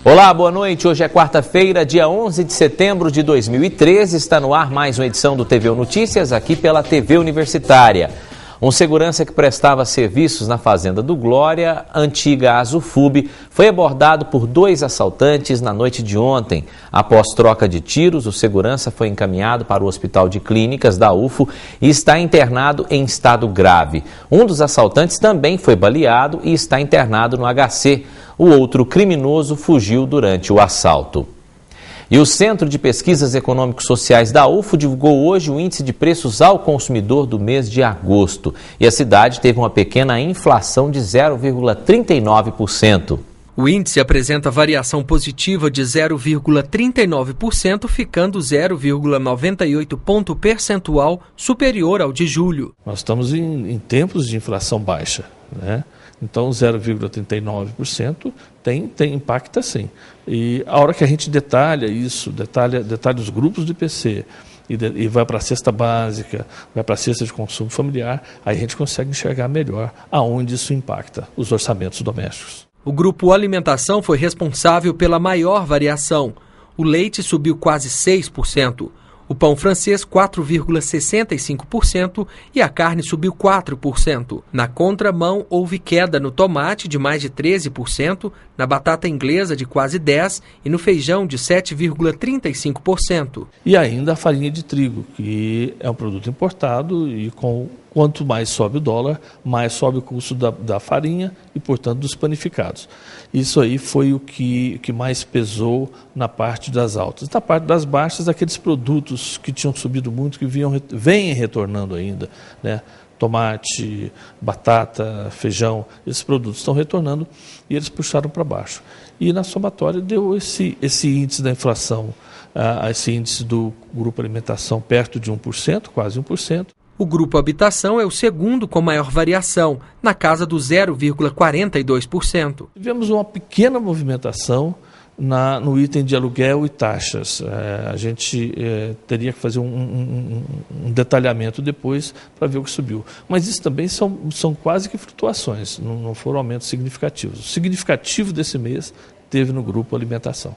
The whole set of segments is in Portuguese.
Olá, boa noite. Hoje é quarta-feira, dia 11 de setembro de 2013. Está no ar mais uma edição do TVU Notícias, aqui pela TV Universitária. Um segurança que prestava serviços na Fazenda do Glória, antiga Azufub, foi abordado por 2 assaltantes na noite de ontem. Após troca de tiros, o segurança foi encaminhado para o Hospital de Clínicas da UFO e está internado em estado grave. Um dos assaltantes também foi baleado e está internado no HC. O outro criminoso fugiu durante o assalto. E o Centro de Pesquisas Econômicos Sociais da UFO divulgou hoje o índice de preços ao consumidor do mês de agosto. E a cidade teve uma pequena inflação de 0,39%. O índice apresenta variação positiva de 0,39%, ficando 0,98 ponto percentual superior ao de julho. Nós estamos em tempos de inflação baixa, né? Então 0,39% impacta sim. E a hora que a gente detalha isso, detalha os grupos do IPC e vai para a cesta básica, vai para a cesta de consumo familiar, aí a gente consegue enxergar melhor aonde isso impacta os orçamentos domésticos. O grupo alimentação foi responsável pela maior variação. O leite subiu quase 6%. O pão francês 4,65% e a carne subiu 4%. Na contramão, houve queda no tomate de mais de 13%, na batata inglesa de quase 10% e no feijão de 7,35%. E ainda a farinha de trigo, que é um produto importado e quanto mais sobe o dólar, mais sobe o custo da farinha e, portanto, dos panificados. Isso aí foi o que mais pesou na parte das altas. Na parte das baixas, aqueles produtos que tinham subido muito, que vêm retornando ainda, né? Tomate, batata, feijão, esses produtos estão retornando e eles puxaram para baixo. E na somatória deu esse índice da inflação, esse índice do grupo alimentação perto de 1%, quase 1%. O grupo habitação é o segundo com maior variação, na casa do 0,42%. Tivemos uma pequena movimentação no item de aluguel e taxas. A gente teria que fazer um detalhamento depois para ver o que subiu. Mas isso também são quase que flutuações, não foram aumentos significativos. O significativo desse mês teve no grupo alimentação.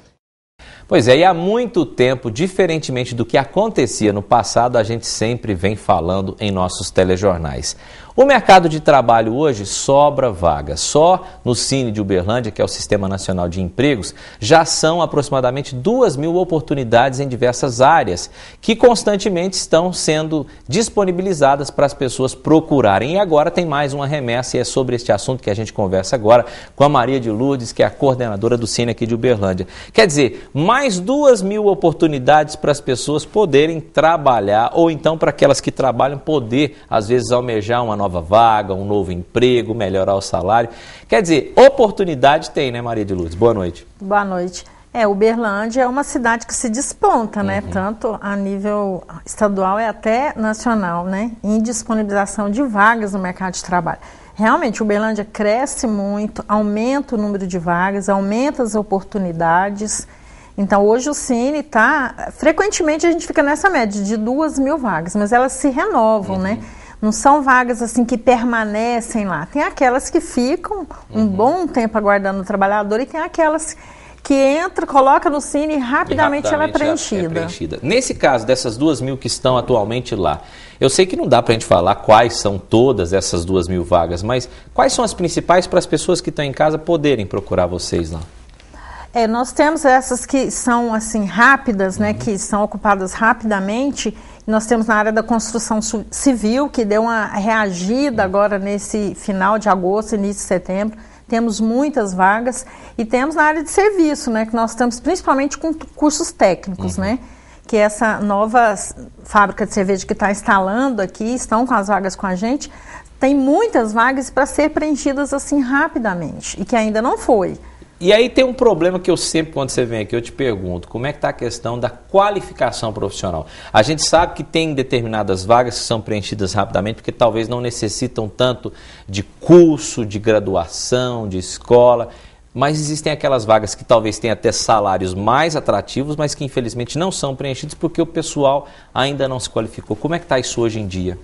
Pois é, e há muito tempo, diferentemente do que acontecia no passado, a gente sempre vem falando em nossos telejornais. O mercado de trabalho hoje sobra vagas. Só no Cine de Uberlândia, que é o Sistema Nacional de Empregos, já são aproximadamente 2.000 oportunidades em diversas áreas, que constantemente estão sendo disponibilizadas para as pessoas procurarem. E agora tem mais uma remessa e é sobre este assunto que a gente conversa agora com a Maria de Lourdes, que é a coordenadora do Cine aqui de Uberlândia. Quer dizer, mais 2.000 oportunidades para as pessoas poderem trabalhar, ou então para aquelas que trabalham poder, às vezes, almejar uma nova vaga, um novo emprego, melhorar o salário. Quer dizer, oportunidade tem, né, Maria de Lourdes? Boa noite. Boa noite. Uberlândia é uma cidade que se desponta, né? Tanto a nível estadual e até nacional, né? Em disponibilização de vagas no mercado de trabalho. Realmente, Uberlândia cresce muito, aumenta o número de vagas, aumenta as oportunidades. Então, hoje o Cine está... Frequentemente a gente fica nessa média de 2.000 vagas, mas elas se renovam, né? Não são vagas assim que permanecem lá. Tem aquelas que ficam um bom tempo aguardando o trabalhador e tem aquelas que entra, coloca no Cine e rapidamente ela é preenchida. Nesse caso, dessas 2.000 que estão atualmente lá, eu sei que não dá para a gente falar quais são todas essas 2.000 vagas, mas quais são as principais para as pessoas que estão em casa poderem procurar vocês lá? Nós temos essas que são assim rápidas, né, que são ocupadas rapidamente. Nós temos na área da construção civil, que deu uma reagida agora nesse final de agosto, início de setembro. Temos muitas vagas. E temos na área de serviço, né, que nós estamos principalmente com cursos técnicos, né, que essa nova fábrica de cerveja que está instalando aqui, estão com as vagas com a gente, tem muitas vagas para ser preenchidas assim rapidamente e que ainda não foi. E aí tem um problema que eu sempre, quando você vem aqui, eu te pergunto, como é que está a questão da qualificação profissional? A gente sabe que tem determinadas vagas que são preenchidas rapidamente, porque talvez não necessitam tanto de curso, de graduação, de escola, mas existem aquelas vagas que talvez tenham até salários mais atrativos, mas que infelizmente não são preenchidos porque o pessoal ainda não se qualificou. Como é que está isso hoje em dia?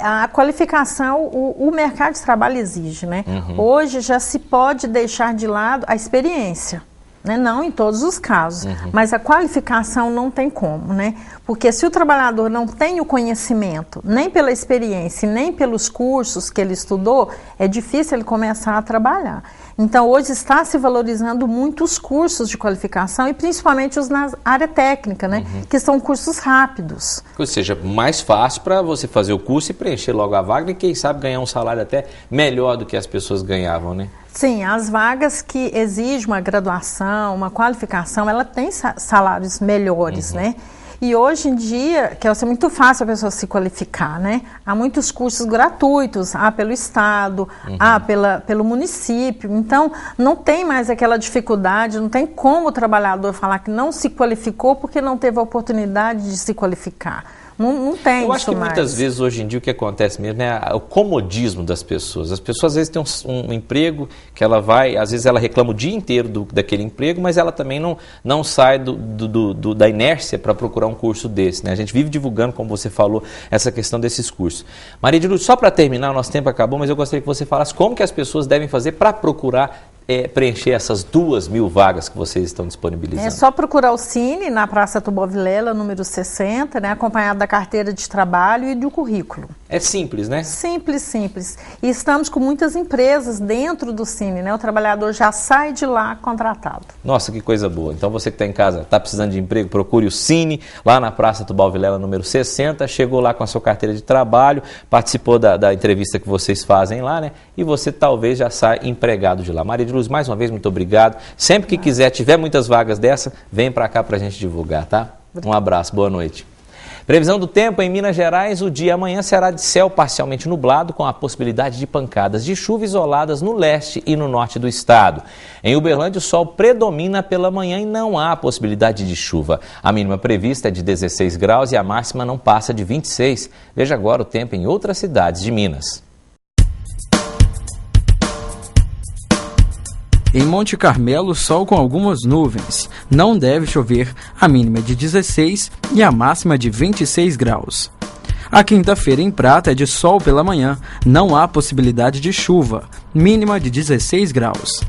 A qualificação, o mercado de trabalho exige, né? Hoje já se pode deixar de lado a experiência. né? Não em todos os casos, mas a qualificação não tem como, né? Porque se o trabalhador não tem o conhecimento, nem pela experiência, nem pelos cursos que ele estudou, é difícil ele começar a trabalhar. Então, hoje está se valorizando muito os cursos de qualificação e principalmente os na área técnica, né? Que são cursos rápidos. Ou seja, mais fácil para você fazer o curso e preencher logo a vaga e quem sabe ganhar um salário até melhor do que as pessoas ganhavam, né? Sim, as vagas que exigem uma graduação, uma qualificação, ela tem salários melhores, né? E hoje em dia, que é muito fácil a pessoa se qualificar, né? Há muitos cursos gratuitos, há pelo Estado, há pelo município. Então, não tem mais aquela dificuldade, não tem como o trabalhador falar que não se qualificou porque não teve a oportunidade de se qualificar. Não tem. Eu acho que muitas vezes hoje em dia o que acontece mesmo é o comodismo das pessoas. As pessoas às vezes têm um emprego que ela vai, às vezes ela reclama o dia inteiro daquele emprego, mas ela também não sai da inércia para procurar um curso desse, né? A gente vive divulgando, como você falou, essa questão desses cursos. Maria de Lourdes, só para terminar, o nosso tempo acabou, mas eu gostaria que você falasse como que as pessoas devem fazer para procurar preencher essas 2.000 vagas que vocês estão disponibilizando. É só procurar o Cine na Praça Tubal Vilela, número 60, né, acompanhado da carteira de trabalho e do currículo. É simples, né? Simples, simples. E estamos com muitas empresas dentro do Cine, né? O trabalhador já sai de lá contratado. Nossa, que coisa boa. Então você que está em casa, está precisando de emprego, procure o Cine, lá na Praça Tubal Vilela, número 60, chegou lá com a sua carteira de trabalho, participou da entrevista que vocês fazem lá, né? E você talvez já saia empregado de lá. Maria de Lourdes, mais uma vez, muito obrigado. Sempre que quiser, tiver muitas vagas dessa, vem para cá para a gente divulgar, tá? Um abraço, boa noite. Previsão do tempo em Minas Gerais, o dia amanhã será de céu parcialmente nublado, com a possibilidade de pancadas de chuva isoladas no leste e no norte do estado. Em Uberlândia, o sol predomina pela manhã e não há possibilidade de chuva. A mínima prevista é de 16 graus e a máxima não passa de 26. Veja agora o tempo em outras cidades de Minas. Em Monte Carmelo, sol com algumas nuvens. Não deve chover, a mínima é de 16 e a máxima de 26 graus. A quinta-feira em Prata é de sol pela manhã, não há possibilidade de chuva, mínima de 16 graus.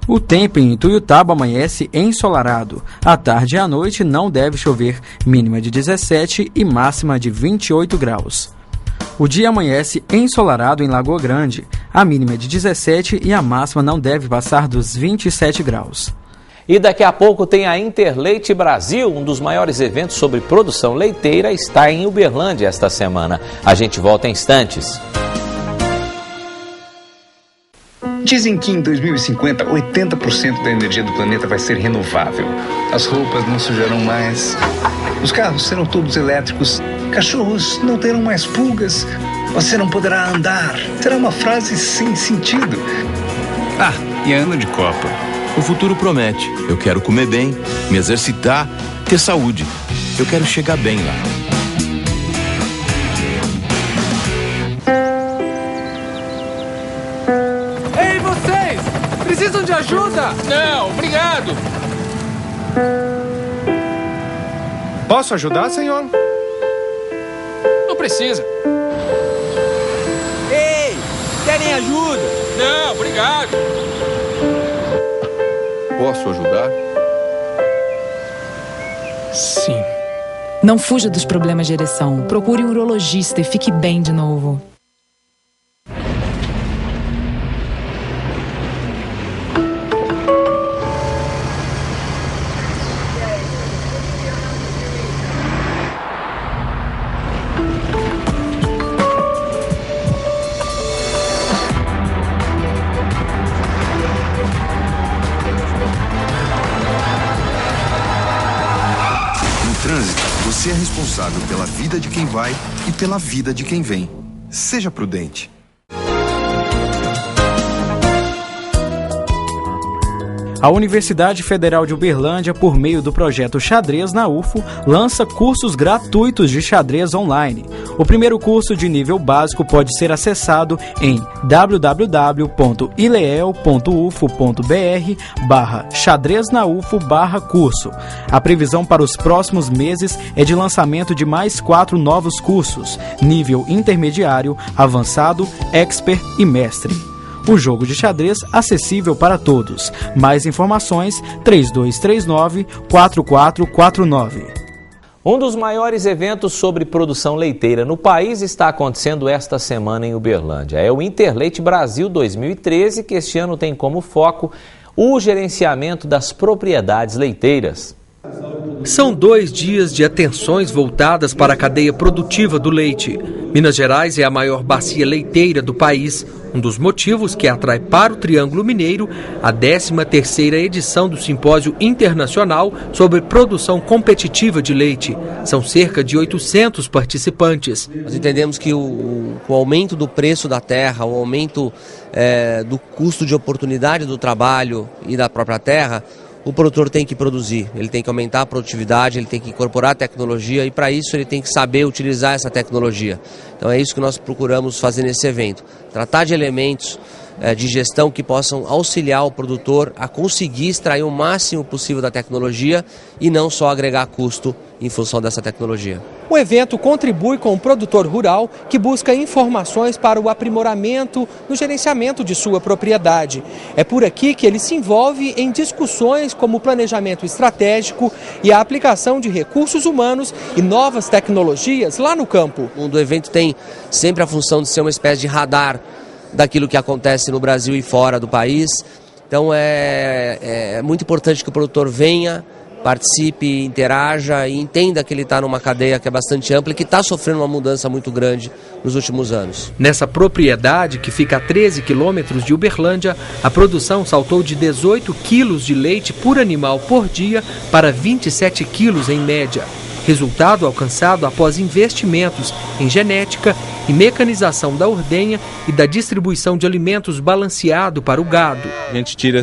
O tempo em Ituiutaba amanhece ensolarado. À tarde e à noite não deve chover, mínima de 17 e máxima de 28 graus. O dia amanhece ensolarado em Lagoa Grande. A mínima é de 17 e a máxima não deve passar dos 27 graus. E daqui a pouco tem a Interleite Brasil, um dos maiores eventos sobre produção leiteira, está em Uberlândia esta semana. A gente volta em instantes. Dizem que em 2050, 80% da energia do planeta vai ser renovável. As roupas não sujarão mais, os carros serão todos elétricos, cachorros não terão mais pulgas, você não poderá andar. Será uma frase sem sentido. Ah, e é ano de Copa. O futuro promete. Eu quero comer bem, me exercitar, ter saúde. Eu quero chegar bem lá. Ei, vocês! Precisam de ajuda? Não, obrigado. Posso ajudar, senhor? Não precisa. Ei! Querem ajuda? Não, obrigado. Posso ajudar? Sim. Não fuja dos problemas de ereção. Procure um urologista e fique bem de novo. Você é responsável pela vida de quem vai e pela vida de quem vem. Seja prudente. A Universidade Federal de Uberlândia, por meio do projeto Xadrez na UFO, lança cursos gratuitos de xadrez online. O primeiro curso de nível básico pode ser acessado em www.ileel.ufo.br/xadreznaufo/curso. A previsão para os próximos meses é de lançamento de mais 4 novos cursos, nível intermediário, avançado, expert e mestre. O jogo de xadrez acessível para todos. Mais informações 3239-4449. Um dos maiores eventos sobre produção leiteira no país está acontecendo esta semana em Uberlândia. É o Interleite Brasil 2013, que este ano tem como foco o gerenciamento das propriedades leiteiras. São 2 dias de atenções voltadas para a cadeia produtiva do leite. Minas Gerais é a maior bacia leiteira do país, um dos motivos que atrai para o Triângulo Mineiro a 13ª edição do Simpósio Internacional sobre Produção Competitiva de Leite. São cerca de 800 participantes. Nós entendemos que o aumento do preço da terra, o aumento do custo de oportunidade do trabalho e da própria terra, o produtor tem que produzir, ele tem que aumentar a produtividade, ele tem que incorporar a tecnologia e para isso ele tem que saber utilizar essa tecnologia. Então é isso que nós procuramos fazer nesse evento, tratar de elementos de gestão que possam auxiliar o produtor a conseguir extrair o máximo possível da tecnologia e não só agregar custo em função dessa tecnologia. O evento contribui com o produtor rural que busca informações para o aprimoramento no gerenciamento de sua propriedade. É por aqui que ele se envolve em discussões como o planejamento estratégico e a aplicação de recursos humanos e novas tecnologias lá no campo. O evento tem sempre a função de ser uma espécie de radar daquilo que acontece no Brasil e fora do país. Então é muito importante que o produtor venha, participe, interaja e entenda que ele está numa cadeia que é bastante ampla e que está sofrendo uma mudança muito grande nos últimos anos. Nessa propriedade, que fica a 13 quilômetros de Uberlândia, a produção saltou de 18 quilos de leite por animal por dia para 27 quilos em média. Resultado alcançado após investimentos em genética e mecanização da ordenha e da distribuição de alimentos balanceado para o gado. A gente tira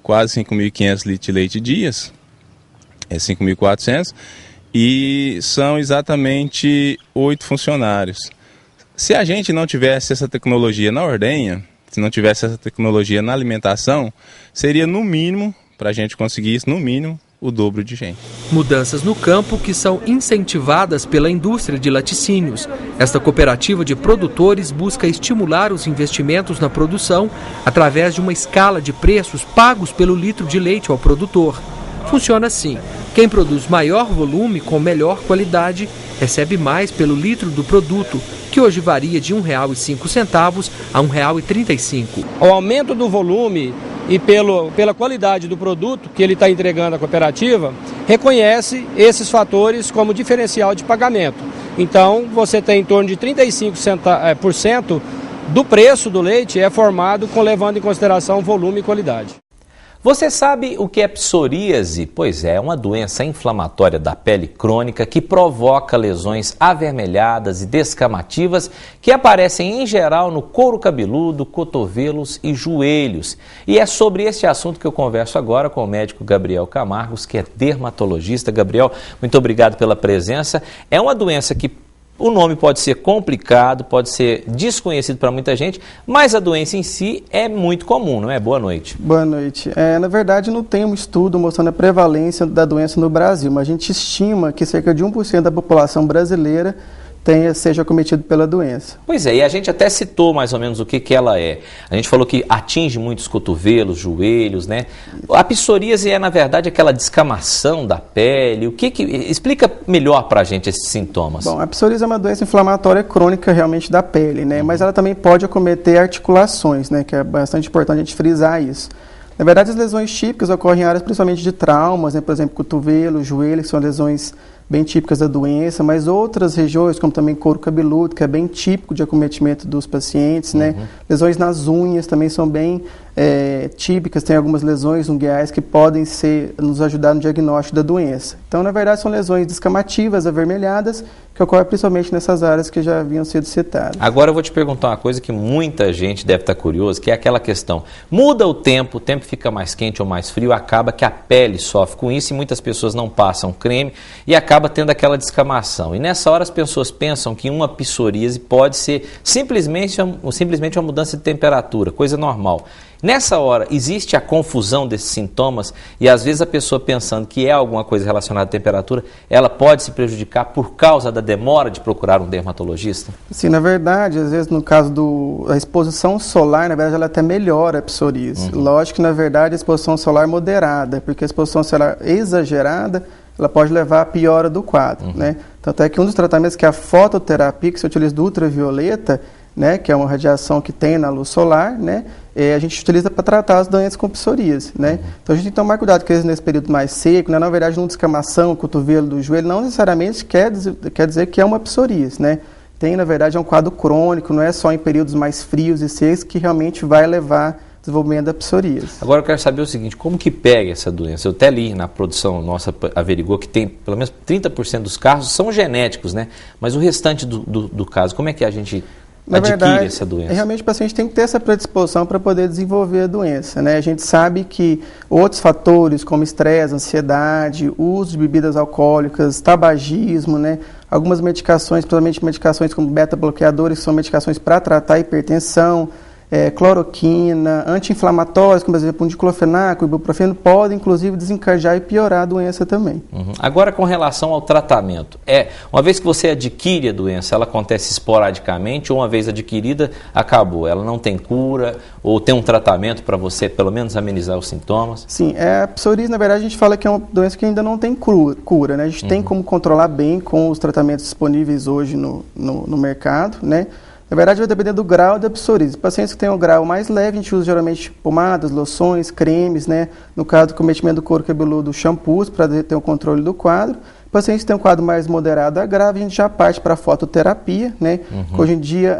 quase 5.500 litros de leite dias, 5.400, e são exatamente 8 funcionários. Se a gente não tivesse essa tecnologia na ordenha, se não tivesse essa tecnologia na alimentação, seria no mínimo, para a gente conseguir isso, no mínimo, o dobro de gente. Mudanças no campo que são incentivadas pela indústria de laticínios. Esta cooperativa de produtores busca estimular os investimentos na produção através de uma escala de preços pagos pelo litro de leite ao produtor. Funciona assim: quem produz maior volume com melhor qualidade recebe mais pelo litro do produto, que hoje varia de R$ 1,05 a R$ 1,35. O aumento do volume e pela qualidade do produto que ele está entregando à cooperativa, reconhece esses fatores como diferencial de pagamento. Então, você tem em torno de 35% do preço do leite é formado levando em consideração volume e qualidade. Você sabe o que é psoríase? Pois é uma doença inflamatória da pele crônica que provoca lesões avermelhadas e descamativas que aparecem em geral no couro cabeludo, cotovelos e joelhos. E é sobre este assunto que eu converso agora com o médico Gabriel Camargos, que é dermatologista. Gabriel, muito obrigado pela presença. É uma doença que o nome pode ser complicado, pode ser desconhecido para muita gente, mas a doença em si é muito comum, não é? Boa noite. Boa noite. Na verdade, não tem um estudo mostrando a prevalência da doença no Brasil, mas a gente estima que cerca de 1% da população brasileira seja acometido pela doença. Pois é, e a gente até citou mais ou menos o que ela é. A gente falou que atinge muitos cotovelos, joelhos, né? A psoríase é, na verdade, aquela descamação da pele. Explica melhor para a gente esses sintomas. Bom, a psoríase é uma doença inflamatória crônica realmente da pele, né? Mas ela também pode acometer articulações, né? Que é bastante importante a gente frisar isso. Na verdade, as lesões típicas ocorrem em áreas principalmente de traumas, né? Por exemplo, cotovelo, joelho, que são lesões bem típicas da doença, mas outras regiões, como também couro cabeludo, que é bem típico de acometimento dos pacientes, né? Lesões nas unhas também são bem típicas, tem algumas lesões unguiais que podem nos ajudar no diagnóstico da doença. Então, na verdade, são lesões descamativas, avermelhadas, que ocorrem principalmente nessas áreas que já haviam sido citadas. Agora eu vou te perguntar uma coisa que muita gente deve estar curiosa, que é aquela questão: muda o tempo fica mais quente ou mais frio, acaba que a pele sofre com isso e muitas pessoas não passam creme e acaba tendo aquela descamação. E nessa hora as pessoas pensam que uma psoríase pode ser simplesmente uma mudança de temperatura, coisa normal. Nessa hora, existe a confusão desses sintomas e às vezes a pessoa pensando que é alguma coisa relacionada à temperatura, ela pode se prejudicar por causa da demora de procurar um dermatologista? Sim, na verdade, às vezes no caso da exposição solar, na verdade ela até melhora a psoríase. Lógico que na verdade a exposição solar moderada, porque a exposição solar exagerada, ela pode levar à piora do quadro, né? Tanto é que um dos tratamentos que é a fototerapia, que se utiliza do ultravioleta, né, que é uma radiação que tem na luz solar, né, a gente utiliza para tratar as doenças com psoríase, né? Então a gente tem que tomar cuidado, porque nesse período mais seco, né, na verdade, uma descamação, cotovelo do joelho, não necessariamente quer dizer que é uma psoríase, né? Tem, na verdade, é um quadro crônico, não é só em períodos mais frios e secos que realmente vai levar desenvolvimento da psoríase. Agora eu quero saber o seguinte, como que pega essa doença? Eu até li na produção nossa, averigou que tem pelo menos 30% dos casos são genéticos, né? Mas o restante do caso, como é que a gente adquire essa doença? Realmente o paciente tem que ter essa predisposição para poder desenvolver a doença, né? A gente sabe que outros fatores como estresse, ansiedade, uso de bebidas alcoólicas, tabagismo, né? Algumas medicações, principalmente medicações como beta-bloqueadores, que são medicações para tratar a hipertensão, cloroquina, anti-inflamatórios, como por exemplo o diclofenaco, o ibuprofeno, podem inclusive desencadear e piorar a doença também. Agora, com relação ao tratamento, uma vez que você adquire a doença, ela acontece esporadicamente ou uma vez adquirida, acabou? Ela não tem cura ou tem um tratamento para você pelo menos amenizar os sintomas? Sim, a psoríase, na verdade, a gente fala que é uma doença que ainda não tem cura, né? A gente tem como controlar bem com os tratamentos disponíveis hoje no mercado, né? Na verdade, vai depender do grau da psoríase. Pacientes que têm um grau mais leve, a gente usa geralmente pomadas, loções, cremes, né? No caso do cometimento do couro cabeludo, shampoos, para ter o controle do quadro. Pacientes que têm um quadro mais moderado a grave, a gente já parte para a fototerapia, né? Hoje em dia,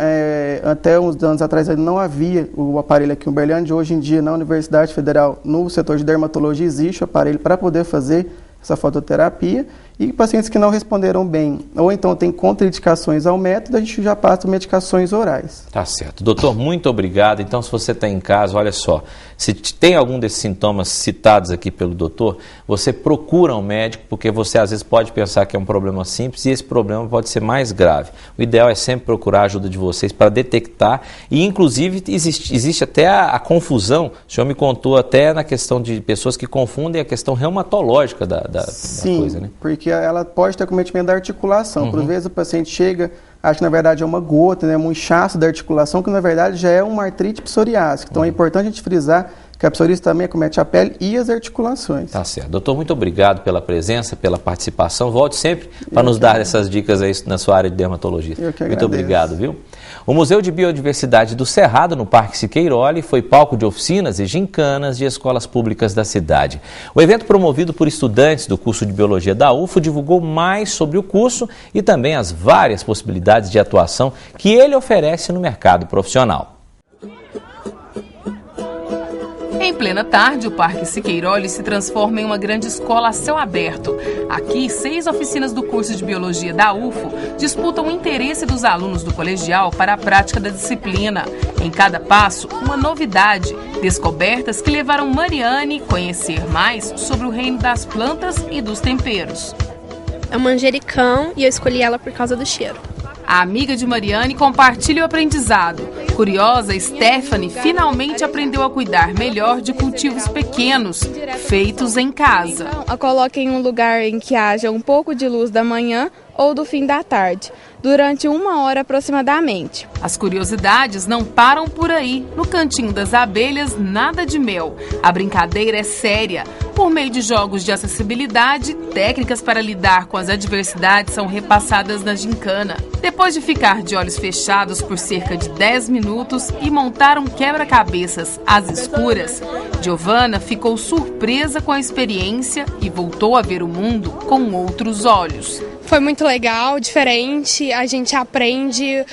até uns anos atrás, não havia o aparelho aqui em Uberlândia. Hoje em dia, na Universidade Federal, no setor de dermatologia, existe o aparelho para poder fazer essa fototerapia. E pacientes que não responderam bem, ou então têm contraindicações ao método, a gente já passa medicações orais. Tá certo. Doutor, muito obrigado. Então, se você está em casa, olha só, se tem algum desses sintomas citados aqui pelo doutor, você procura um médico, porque você às vezes pode pensar que é um problema simples e esse problema pode ser mais grave. O ideal é sempre procurar a ajuda de vocês para detectar e, inclusive, existe até a confusão, o senhor me contou até na questão de pessoas que confundem a questão reumatológica da coisa, né? Porque ela pode ter cometimento da articulação. Por vezes o paciente chega, acha que na verdade é uma gota, né, um inchaço da articulação, que na verdade já é uma artrite psoriásica. Então é importante a gente frisar que a psoríase também acomete a pele e as articulações. Tá certo. Doutor, muito obrigado pela presença, pela participação. Volte sempre para nos dar essas dicas aí na sua área de dermatologia. Muito obrigado, viu? O Museu de Biodiversidade do Cerrado, no Parque Siqueiroli, foi palco de oficinas e gincanas de escolas públicas da cidade. O evento, promovido por estudantes do curso de Biologia da UFO, divulgou mais sobre o curso e também as várias possibilidades de atuação que ele oferece no mercado profissional. Em plena tarde, o Parque Siqueiroli se transforma em uma grande escola a céu aberto. Aqui, 6 oficinas do curso de Biologia da UFO disputam o interesse dos alunos do colegial para a prática da disciplina. Em cada passo, uma novidade, descobertas que levaram Mariane a conhecer mais sobre o reino das plantas e dos temperos. É um manjericão e eu escolhi ela por causa do cheiro. A amiga de Mariane compartilha o aprendizado. Curiosa, Stephanie finalmente aprendeu a cuidar melhor de cultivos pequenos, feitos em casa. A coloque em um lugar em que haja um pouco de luz da manhã ou do fim da tarde, durante 1 hora aproximadamente. As curiosidades não param por aí. No cantinho das abelhas, nada de mel. A brincadeira é séria. Por meio de jogos de acessibilidade, técnicas para lidar com as adversidades são repassadas na gincana. Depois de ficar de olhos fechados por cerca de 10 minutos e montar um quebra-cabeças às escuras, Giovana ficou surpresa com a experiência e voltou a ver o mundo com outros olhos. Foi muito legal, diferente, a gente aprende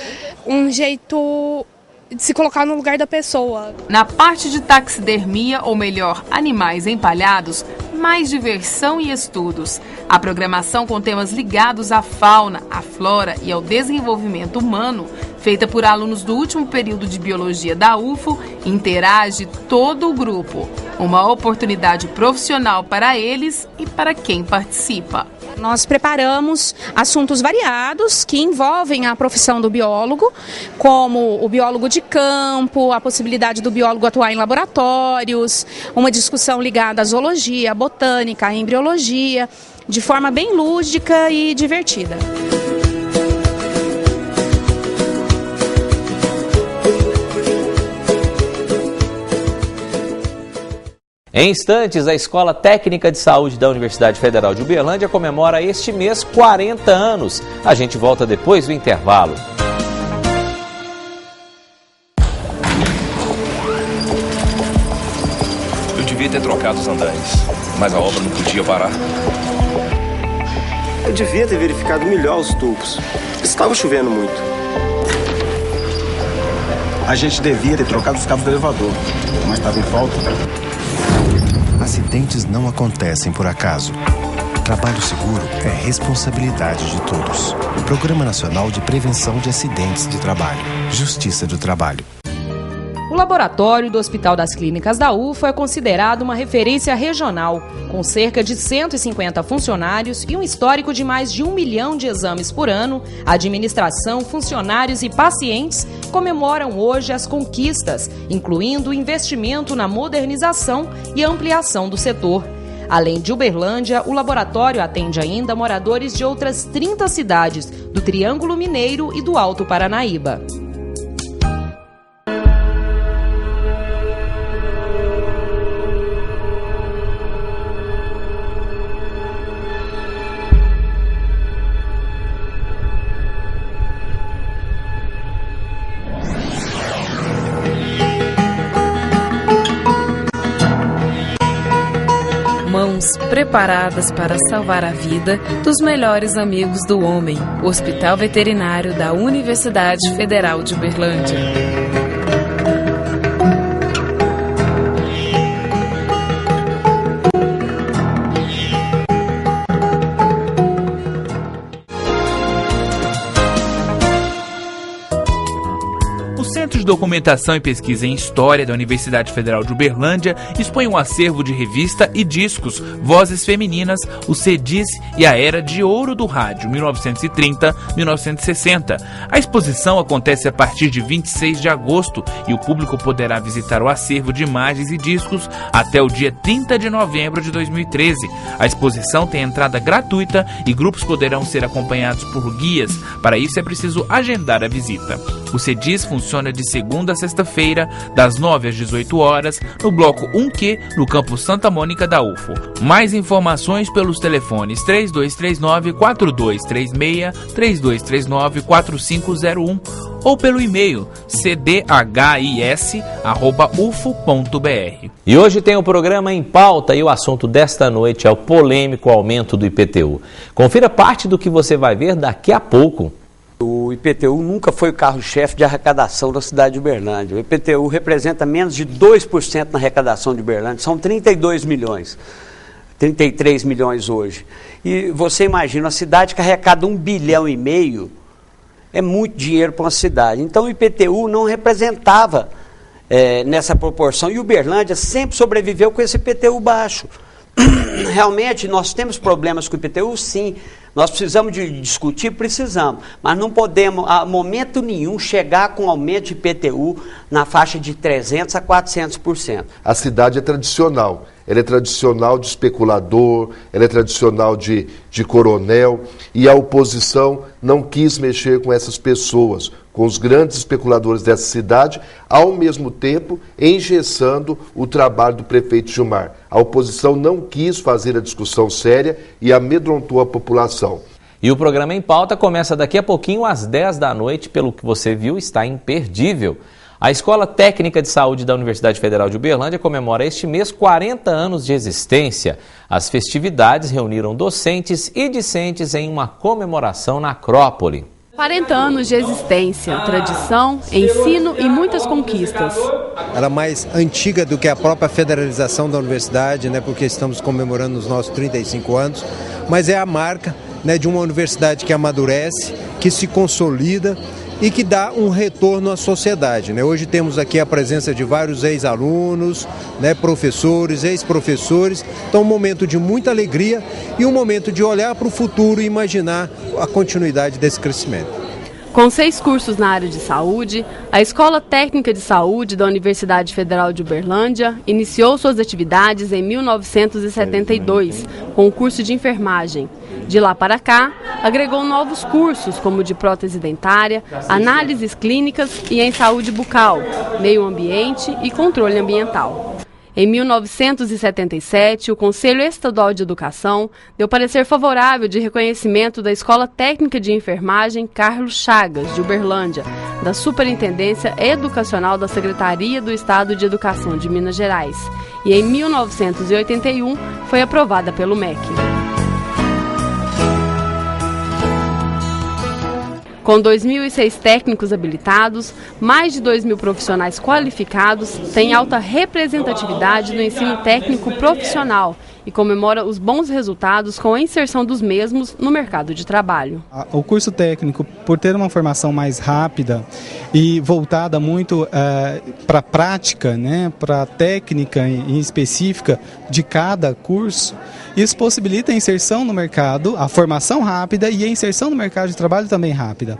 um jeito de se colocar no lugar da pessoa. Na parte de taxidermia, ou melhor, animais empalhados, mais diversão e estudos. A programação com temas ligados à fauna, à flora e ao desenvolvimento humano, feita por alunos do último período de Biologia da UFO, interage todo o grupo. Uma oportunidade profissional para eles e para quem participa. Nós preparamos assuntos variados que envolvem a profissão do biólogo, como o biólogo de campo, a possibilidade do biólogo atuar em laboratórios, uma discussão ligada à zoologia, à botânica, à embriologia, de forma bem lúdica e divertida. Em instantes, a Escola Técnica de Saúde da Universidade Federal de Uberlândia comemora este mês 40 anos. A gente volta depois do intervalo. Eu devia ter trocado os andaimes, mas a obra não podia parar. Eu devia ter verificado melhor os tubos. Estava chovendo muito. A gente devia ter trocado os cabos do elevador, mas estava em falta. Acidentes não acontecem por acaso. Trabalho seguro é responsabilidade de todos. Programa Nacional de Prevenção de Acidentes de Trabalho. Justiça do Trabalho. O laboratório do Hospital das Clínicas da UFA é considerado uma referência regional, com cerca de 150 funcionários e um histórico de mais de 1 milhão de exames por ano. A administração, funcionários e pacientes comemoram hoje as conquistas, incluindo o investimento na modernização e ampliação do setor. Além de Uberlândia, o laboratório atende ainda moradores de outras 30 cidades, do Triângulo Mineiro e do Alto Paranaíba. Mãos preparadas para salvar a vida dos melhores amigos do homem. Hospital Veterinário da Universidade Federal de Uberlândia. Centro de Documentação e Pesquisa em História da Universidade Federal de Uberlândia expõe um acervo de revista e discos, Vozes Femininas, o CEDIS e a Era de Ouro do Rádio, 1930-1960. A exposição acontece a partir de 26 de agosto e o público poderá visitar o acervo de imagens e discos até o dia 30 de novembro de 2013. A exposição tem entrada gratuita e grupos poderão ser acompanhados por guias. Para isso é preciso agendar a visita. O CEDIS funciona de segunda a sexta-feira, das 9 às 18 horas, no bloco 1Q, no campus Santa Mônica da UFO. Mais informações pelos telefones 3239-4236, 3239-4501 ou pelo e-mail cdhis@ufo.br. E hoje tem o programa Em Pauta e o assunto desta noite é o polêmico aumento do IPTU. Confira parte do que você vai ver daqui a pouco. O IPTU nunca foi o carro-chefe de arrecadação da cidade de Uberlândia. O IPTU representa menos de 2% na arrecadação de Uberlândia, são 32 milhões, 33 milhões hoje. E você imagina, uma cidade que arrecada 1,5 bilhão, é muito dinheiro para uma cidade. Então o IPTU não representava nessa proporção, e Uberlândia sempre sobreviveu com esse IPTU baixo. Realmente nós temos problemas com o IPTU, sim. Nós precisamos de discutir, precisamos, mas não podemos, a momento nenhum, chegar com aumento de IPTU na faixa de 300% a 400%. A cidade é tradicional. Ela é tradicional de especulador, ela é tradicional de coronel, e a oposição não quis mexer com essas pessoas, com os grandes especuladores dessa cidade, ao mesmo tempo engessando o trabalho do prefeito Gilmar. A oposição não quis fazer a discussão séria e amedrontou a população. E o programa Em Pauta começa daqui a pouquinho, às 10 da noite. Pelo que você viu, está imperdível. A Escola Técnica de Saúde da Universidade Federal de Uberlândia comemora este mês 40 anos de existência. As festividades reuniram docentes e discentes em uma comemoração na Acrópole. 40 anos de existência, tradição, ensino e muitas conquistas. Ela é mais antiga do que a própria federalização da universidade, né, porque estamos comemorando os nossos 35 anos, mas é a marca, né, de uma universidade que amadurece, que se consolida e que dá um retorno à sociedade, né? Hoje temos aqui a presença de vários ex-alunos, né, professores, ex-professores. Então, um momento de muita alegria e um momento de olhar para o futuro e imaginar a continuidade desse crescimento. Com 6 cursos na área de saúde, a Escola Técnica de Saúde da Universidade Federal de Uberlândia iniciou suas atividades em 1972, com o curso de enfermagem. De lá para cá, agregou novos cursos, como de prótese dentária, análises clínicas e em saúde bucal, meio ambiente e controle ambiental. Em 1977, o Conselho Estadual de Educação deu parecer favorável de reconhecimento da Escola Técnica de Enfermagem Carlos Chagas, de Uberlândia, da Superintendência Educacional da Secretaria do Estado de Educação de Minas Gerais. E em 1981 foi aprovada pelo MEC. Com 2.006 técnicos habilitados, mais de 2.000 profissionais qualificados, tem alta representatividade no ensino técnico profissional e comemora os bons resultados com a inserção dos mesmos no mercado de trabalho. O curso técnico, por ter uma formação mais rápida e voltada muito para a prática, né, para a técnica em específica de cada curso, isso possibilita a inserção no mercado, a formação rápida e a inserção no mercado de trabalho também rápida.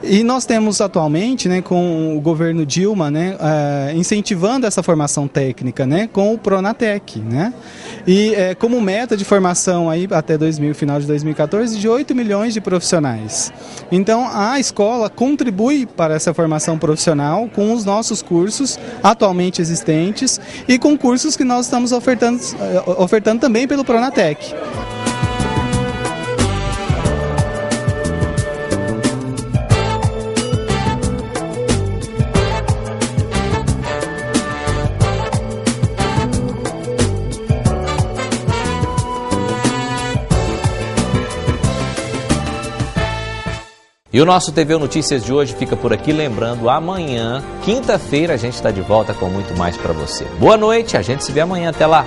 E nós temos atualmente, né, com o governo Dilma, né, incentivando essa formação técnica, né, com o Pronatec, né, e como meta de formação aí até final de 2014 de 8 milhões de profissionais. Então a escola contribui para essa formação profissional com os nossos cursos atualmente existentes e com cursos que nós estamos ofertando também pelo Pronatec. E o nosso TV Notícias de hoje fica por aqui, lembrando, amanhã, quinta-feira, a gente está de volta com muito mais para você. Boa noite, a gente se vê amanhã, até lá!